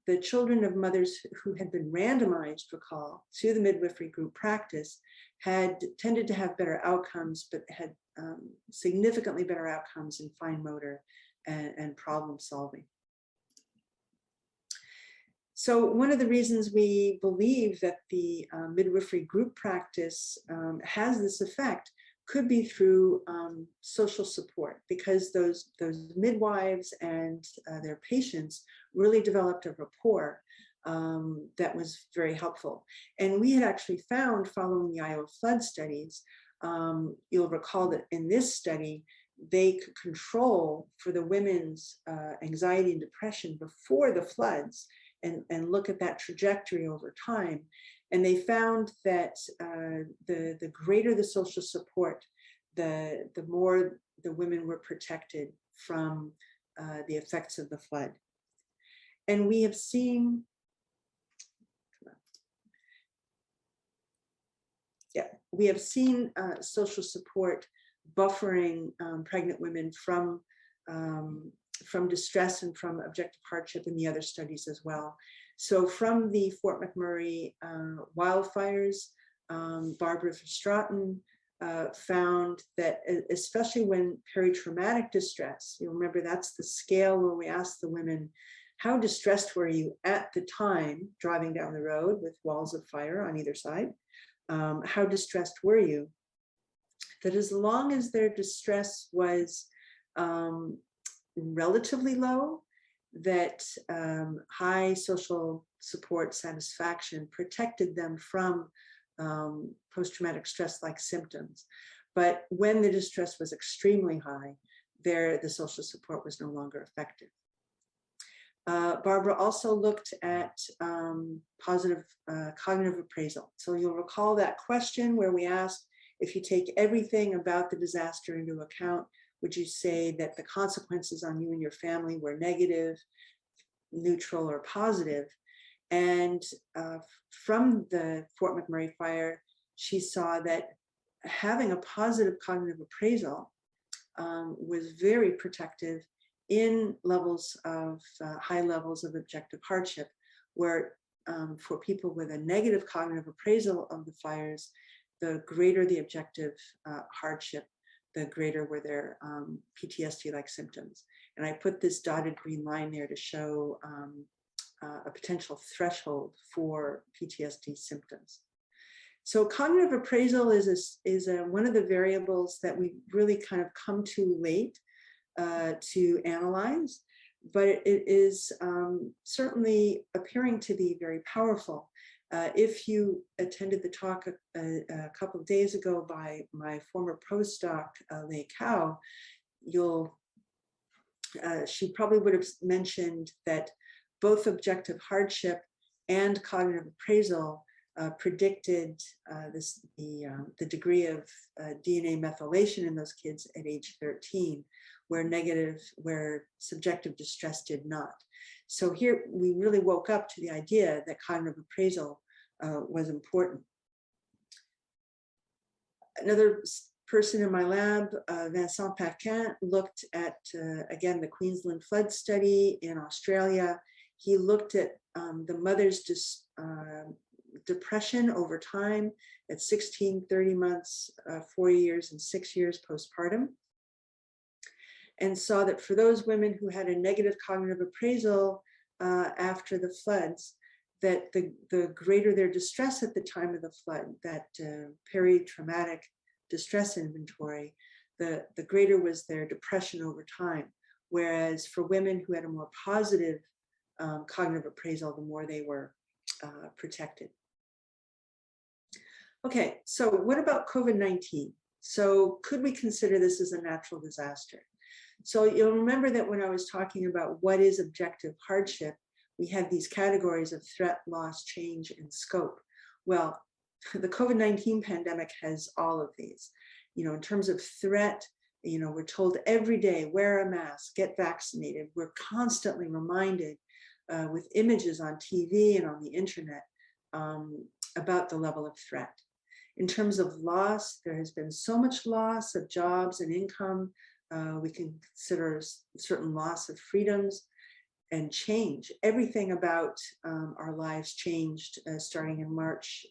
the children of mothers who had been randomized, recall, to the midwifery group practice had tended to have better outcomes, but had significantly better outcomes in fine motor and problem solving. So one of the reasons we believe that the midwifery group practice has this effect could be through social support, because those midwives and their patients really developed a rapport that was very helpful. And we had actually found, following the Iowa flood studies, you'll recall that in this study, they could control for the women's anxiety and depression before the floods and look at that trajectory over time. And they found that the greater the social support, the more the women were protected from the effects of the flood. And we have seen, social support buffering pregnant women from distress and from objective hardship in the other studies as well. So from the Fort McMurray wildfires, Barbara Verstraeten found that especially when peritraumatic distress, you remember that's the scale where we asked the women, how distressed were you at the time driving down the road with walls of fire on either side? How distressed were you? That as long as their distress was relatively low, that high social support satisfaction protected them from post-traumatic stress-like symptoms. But when the distress was extremely high, the social support was no longer effective. Barbara also looked at positive cognitive appraisal. So you'll recall that question where we asked, if you take everything about the disaster into account, would you say that the consequences on you and your family were negative, neutral, or positive? And from the Fort McMurray fire, she saw that having a positive cognitive appraisal was very protective in levels of high levels of objective hardship, where for people with a negative cognitive appraisal of the fires, the greater the objective hardship, the greater were their PTSD-like symptoms. And I put this dotted green line there to show a potential threshold for PTSD symptoms. So cognitive appraisal is one of the variables that we really kind of come to late to analyze, but it is certainly appearing to be very powerful. If you attended the talk a couple of days ago by my former postdoc, Lei Cao, she probably would have mentioned that both objective hardship and cognitive appraisal predicted the degree of DNA methylation in those kids at age 13, where subjective distress did not. So here we really woke up to the idea that cognitive appraisal was important. Another person in my lab, Vincent Paquin, looked at, again, the Queensland flood study in Australia. He looked at the mother's depression over time at 16, 30 months, 4 years, and 6 years postpartum, and saw that for those women who had a negative cognitive appraisal after the floods, that the greater their distress at the time of the flood, that peri-traumatic distress inventory, the greater was their depression over time. Whereas for women who had a more positive cognitive appraisal, the more they were protected. Okay, so what about COVID-19? So could we consider this as a natural disaster? So you'll remember that when I was talking about what is objective hardship, we had these categories of threat, loss, change, and scope. Well, the COVID-19 pandemic has all of these. In terms of threat, we're told every day, wear a mask, get vaccinated. We're constantly reminded with images on TV and on the internet about the level of threat. In terms of loss, there has been so much loss of jobs and income. We can consider certain loss of freedoms and change. Everything about our lives changed starting in March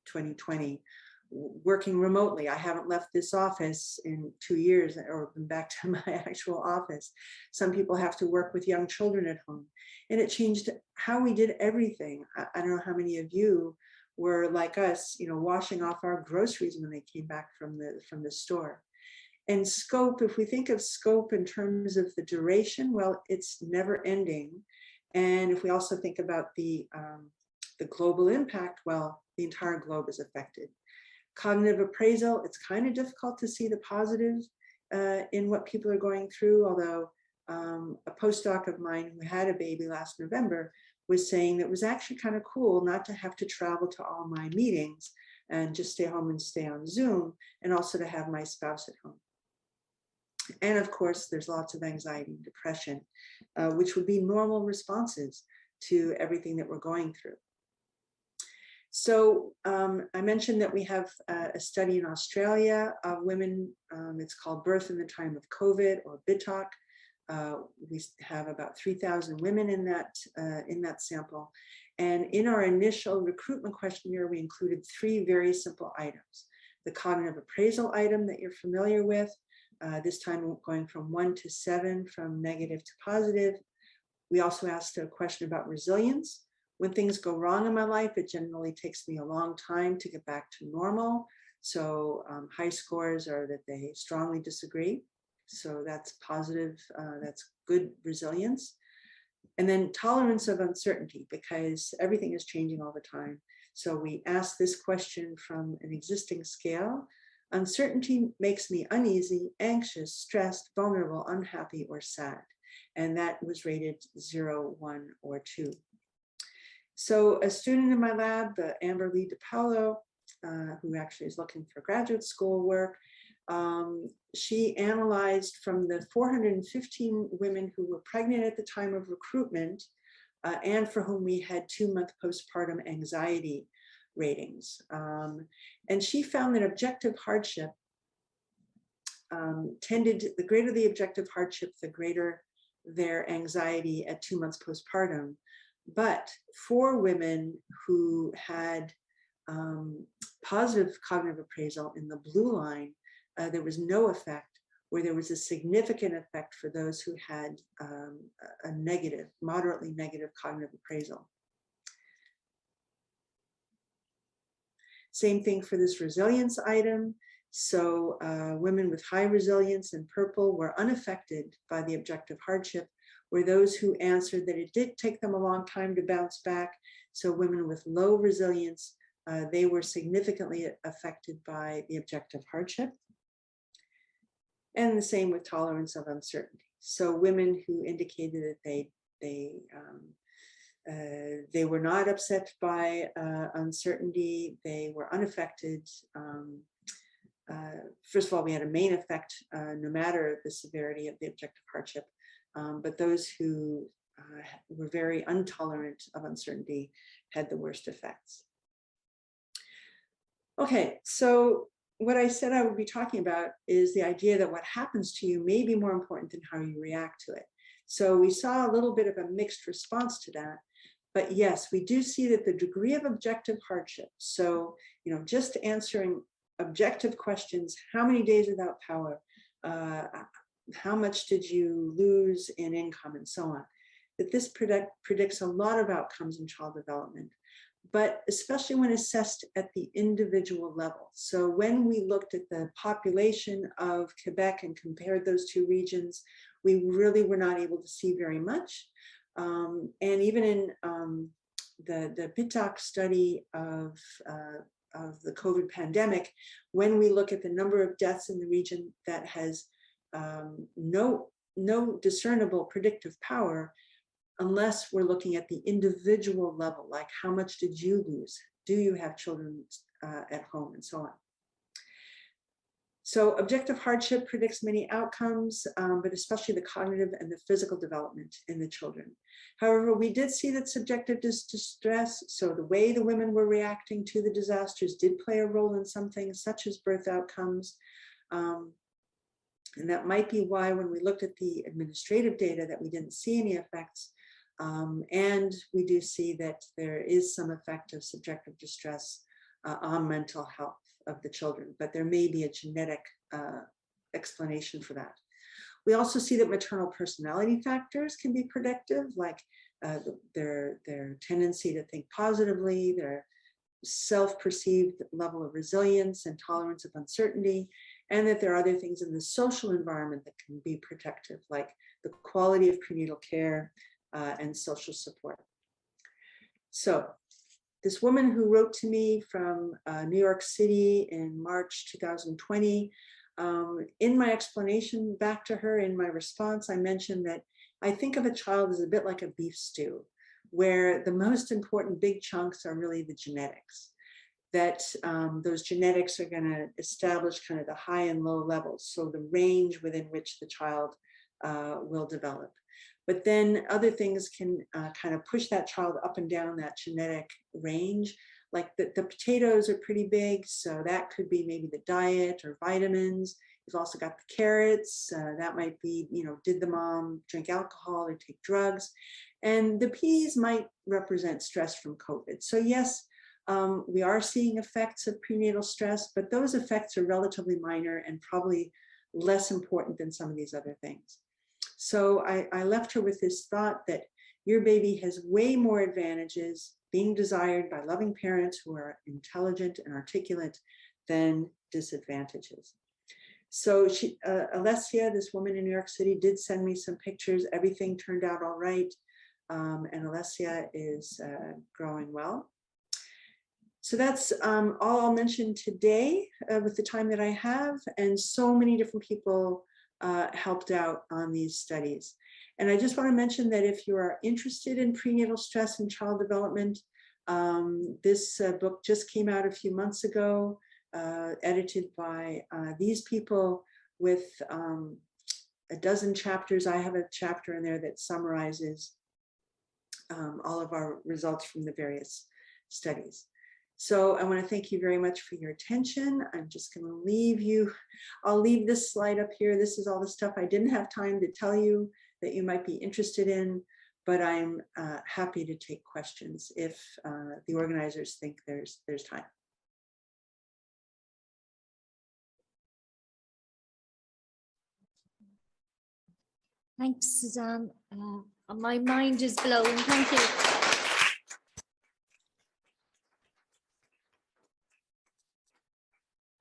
2020. Working remotely, I haven't left this office in 2 years or been back to my actual office. Some people have to work with young children at home, and it changed how we did everything. I don't know how many of you were like us, washing off our groceries when they came back from the store. And scope, if we think of scope in terms of the duration, well, it's never ending. And if we also think about the global impact, well, the entire globe is affected. Cognitive appraisal, it's kind of difficult to see the positive in what people are going through, although a postdoc of mine who had a baby last November was saying that it was actually kind of cool not to have to travel to all my meetings and just stay home and stay on Zoom, and also to have my spouse at home. And of course, there's lots of anxiety and depression, which would be normal responses to everything that we're going through. So I mentioned that we have a study in Australia of women. It's called Birth in the Time of COVID, or BITOC. We have about 3,000 women in that sample. And in our initial recruitment questionnaire, we included 3 very simple items. The cognitive appraisal item that you're familiar with, this time going from 1 to 7, from negative to positive. We also asked a question about resilience, When things go wrong in my life, it generally takes me a long time to get back to normal. So high scores are that they strongly disagree. So that's positive, that's good resilience. And then tolerance of uncertainty, because everything is changing all the time. So we ask this question from an existing scale. Uncertainty makes me uneasy, anxious, stressed, vulnerable, unhappy, or sad. And that was rated 0, 1, or 2. So a student in my lab, Amber Lee DiPaolo, who actually is looking for graduate school work, she analyzed from the 415 women who were pregnant at the time of recruitment and for whom we had 2-month postpartum anxiety ratings. And she found that objective hardship the greater the objective hardship, the greater their anxiety at 2 months postpartum. But for women who had positive cognitive appraisal in the blue line, there was no effect, where there was a significant effect for those who had a negative, moderately negative cognitive appraisal. Same thing for this resilience item. So women with high resilience in purple were unaffected by the objective hardship, were those who answered that it did take them a long time to bounce back. So women with low resilience, they were significantly affected by the objective hardship. And the same with tolerance of uncertainty. So women who indicated that they were not upset by uncertainty, they were unaffected. First of all, we had a main effect, no matter the severity of the objective hardship. But those who were very intolerant of uncertainty had the worst effects. Okay, so what I said I would be talking about is the idea that what happens to you may be more important than how you react to it. So we saw a little bit of a mixed response to that. But yes, we do see that the degree of objective hardship, so just answering objective questions, how many days without power, how much did you lose in income, and so on, that this predicts a lot of outcomes in child development, but especially when assessed at the individual level. So when we looked at the population of Quebec and compared those two regions, we really were not able to see very much. And even in the PITAC study of the COVID pandemic, when we look at the number of deaths in the region that has no discernible predictive power, unless we're looking at the individual level, like how much did you lose? Do you have children at home, and so on. So objective hardship predicts many outcomes, but especially the cognitive and the physical development in the children. However, we did see that subjective distress, so the way the women were reacting to the disasters, did play a role in some things, such as birth outcomes. And that might be why when we looked at the administrative data that we didn't see any effects. And we do see that there is some effect of subjective distress on mental health of the children, but there may be a genetic explanation for that. We also see that maternal personality factors can be predictive, like their tendency to think positively, their self-perceived level of resilience and tolerance of uncertainty, and that there are other things in the social environment that can be protective, like the quality of prenatal care and social support. So this woman who wrote to me from New York City in March 2020, in my explanation back to her, in my response, I mentioned that I think of a child as a bit like a beef stew, where the most important big chunks are really the genetics, that those genetics are going to establish kind of the high and low levels, so the range within which the child will develop. But then other things can kind of push that child up and down that genetic range. Like the potatoes are pretty big, so that could be maybe the diet or vitamins. You've also got the carrots. That might be, did the mom drink alcohol or take drugs? And the peas might represent stress from COVID. So yes, we are seeing effects of prenatal stress, but those effects are relatively minor and probably less important than some of these other things. So I left her with this thought that, your baby has way more advantages being desired by loving parents who are intelligent and articulate than disadvantages. So Alessia, this woman in New York City, did send me some pictures. Everything turned out all right. And Alessia is growing well. So that's all I'll mention today with the time that I have. And so many different people helped out on these studies. And I just want to mention that if you are interested in prenatal stress and child development, this book just came out a few months ago, edited by these people with a dozen chapters. I have a chapter in there that summarizes all of our results from the various studies. So I want to thank you very much for your attention. I'm just going to leave you. I'll leave this slide up here. This is all the stuff I didn't have time to tell you that you might be interested in, but I'm happy to take questions if the organizers think there's time. Thanks, Suzanne. My mind is blown. Thank you.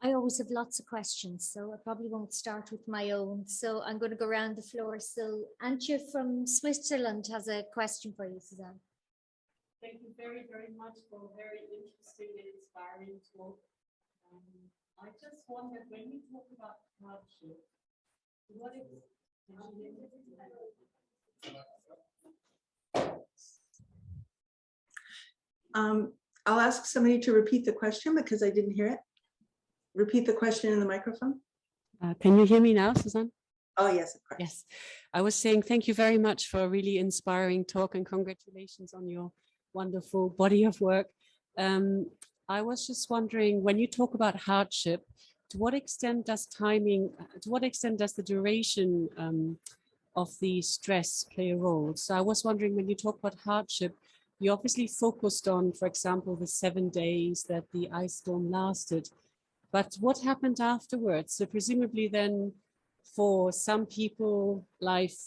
I always have lots of questions, so I probably won't start with my own. So I'm going to go around the floor. So Antje from Switzerland has a question for you, Suzanne. Thank you very, very much for a very interesting and inspiring talk. I just wondered, when you talk about hardship, what is I'll ask somebody to repeat the question because I didn't hear it. Repeat the question in the microphone. Can you hear me now, Suzanne? Oh, yes, of course. Yes. I was saying thank you very much for a really inspiring talk and congratulations on your wonderful body of work. I was just wondering, when you talk about hardship, to what extent does the duration of the stress play a role? So I was wondering, when you talk about hardship, you obviously focused on, for example, the 7 days that the ice storm lasted. But what happened afterwards? So presumably then for some people, life,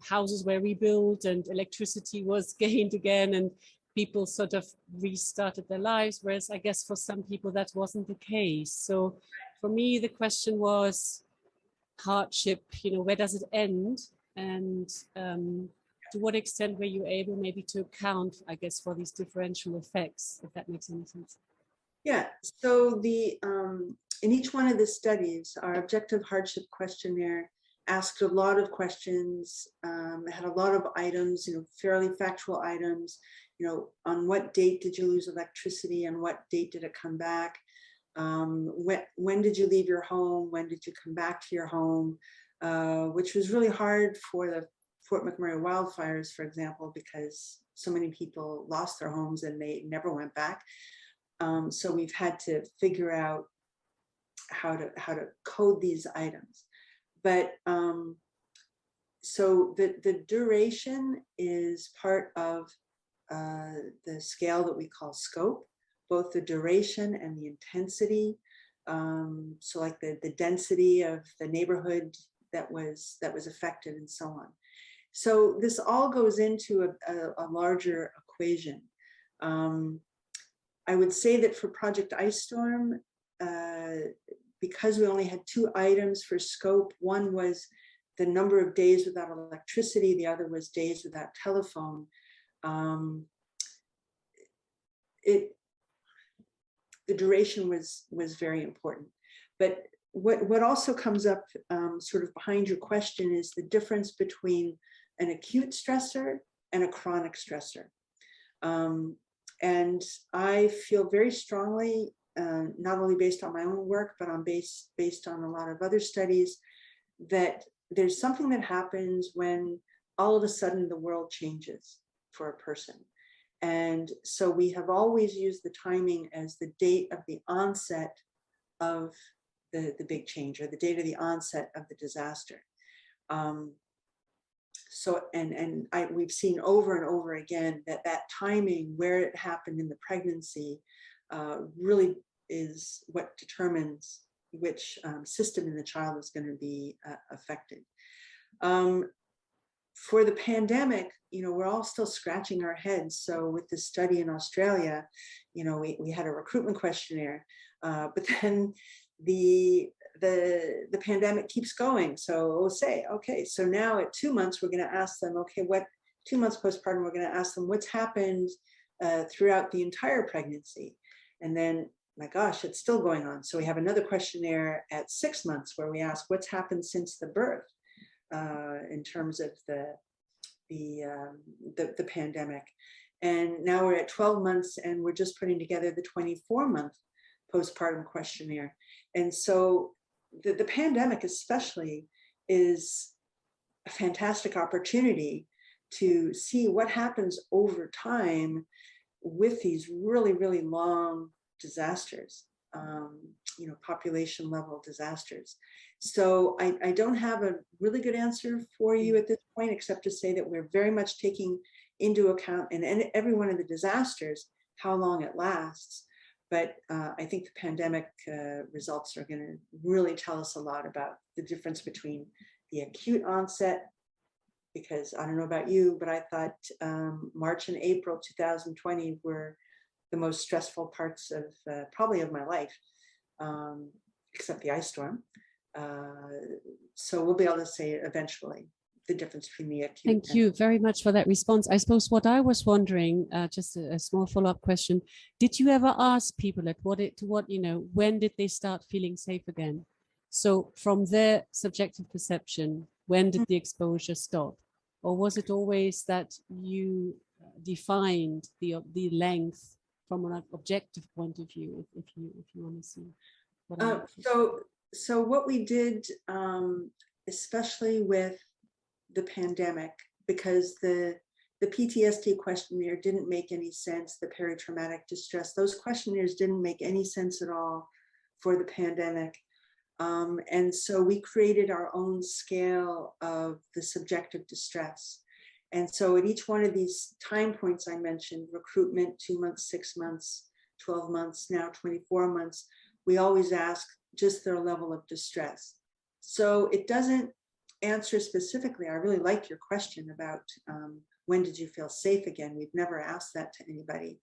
houses were rebuilt and electricity was gained again and people sort of restarted their lives. Whereas I guess for some people that wasn't the case. So for me, the question was hardship, where does it end? And to what extent were you able maybe to account, I guess, for these differential effects, if that makes any sense? Yeah, so in each one of the studies, our objective hardship questionnaire asked a lot of questions, had a lot of items, fairly factual items, on what date did you lose electricity and what date did it come back? When did you leave your home? When did you come back to your home? Which was really hard for the Fort McMurray wildfires, for example, because so many people lost their homes and they never went back. So we've had to figure out how to code these items. But so the duration is part of the scale that we call scope, both the duration and the intensity. So like the density of the neighborhood that was affected and so on. So this all goes into a larger equation. I would say that for Project Ice Storm, because we only had 2 items for scope, one was the number of days without electricity, the other was days without telephone. The duration was very important. But what also comes up sort of behind your question is the difference between an acute stressor and a chronic stressor. And I feel very strongly, not only based on my own work, but based on a lot of other studies, that there's something that happens when all of a sudden the world changes for a person. And so we have always used the timing as the date of the onset of the big change, or the date of the onset of the disaster. So, we've seen over and over again that timing, where it happened in the pregnancy, really is what determines which system in the child is going to be affected. for the pandemic, we're all still scratching our heads. So with this study in Australia, we had a recruitment questionnaire, but then the pandemic keeps going. So we'll say, okay, so now at 2 months, we're going to ask them, okay, 2 months postpartum, we're going to ask them what's happened throughout the entire pregnancy. And then, my gosh, it's still going on. So we have another questionnaire at 6 months where we ask what's happened since the birth in terms of the pandemic. And now we're at 12 months and we're just putting together the 24-month postpartum questionnaire. And so the pandemic especially is a fantastic opportunity to see what happens over time with these really, really long disasters, population level disasters. So I don't have a really good answer for you at this point, except to say that we're very much taking into account in every one of the disasters, how long it lasts. But I think the pandemic results are going to really tell us a lot about the difference between the acute onset, because I don't know about you, but I thought March and April 2020 were the most stressful parts of probably of my life, except the ice storm. So we'll be able to say eventually the difference between the acute. Thank you very much for that response. I suppose what I was wondering, just a small follow-up question, did you ever ask people when did they start feeling safe again? So from their subjective perception, when did the exposure stop? Or was it always that you defined the length from an objective point of view, if you want to see what I mean? So what we did, especially with the pandemic, because the PTSD questionnaire didn't make any sense, the peritraumatic distress, those questionnaires didn't make any sense at all for the pandemic. And so we created our own scale of the subjective distress. And so at each one of these time points I mentioned, recruitment, 2 months, 6 months, 12 months, now 24 months, we always ask just their level of distress. So it doesn't answer specifically. I really like your question about when did you feel safe again? We've never asked that to anybody.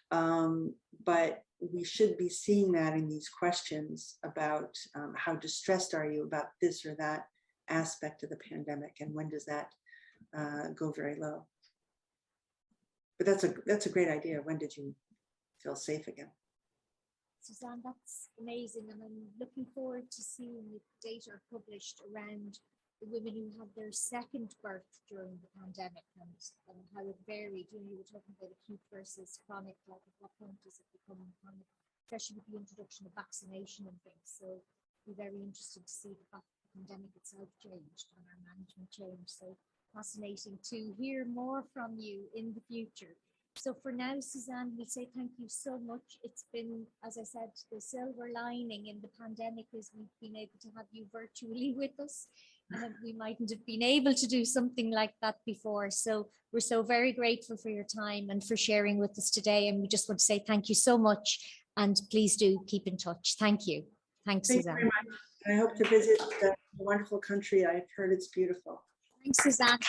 But we should be seeing that in these questions about how distressed are you about this or that aspect of the pandemic, and when does that go very low? But that's a great idea. When did you feel safe again? Suzanne, that's amazing, and I'm looking forward to seeing the data published around the women who had their second birth during the pandemic and how it varied. You were talking about acute versus chronic, like at what point does it become chronic, especially with the introduction of vaccination and things. So it'll be very interesting to see the pandemic itself changed and our management changed. So fascinating to hear more from you in the future. So for now, Suzanne, we say thank you so much. It's been, as I said, the silver lining in the pandemic is we've been able to have you virtually with us. And we mightn't have been able to do something like that before. So we're so very grateful for your time and for sharing with us today. And we just want to say thank you so much. And please do keep in touch. Thank you. Thanks, Thank Suzanne. you very much. And I hope to visit the wonderful country. I've heard it's beautiful. Thanks, Suzanne.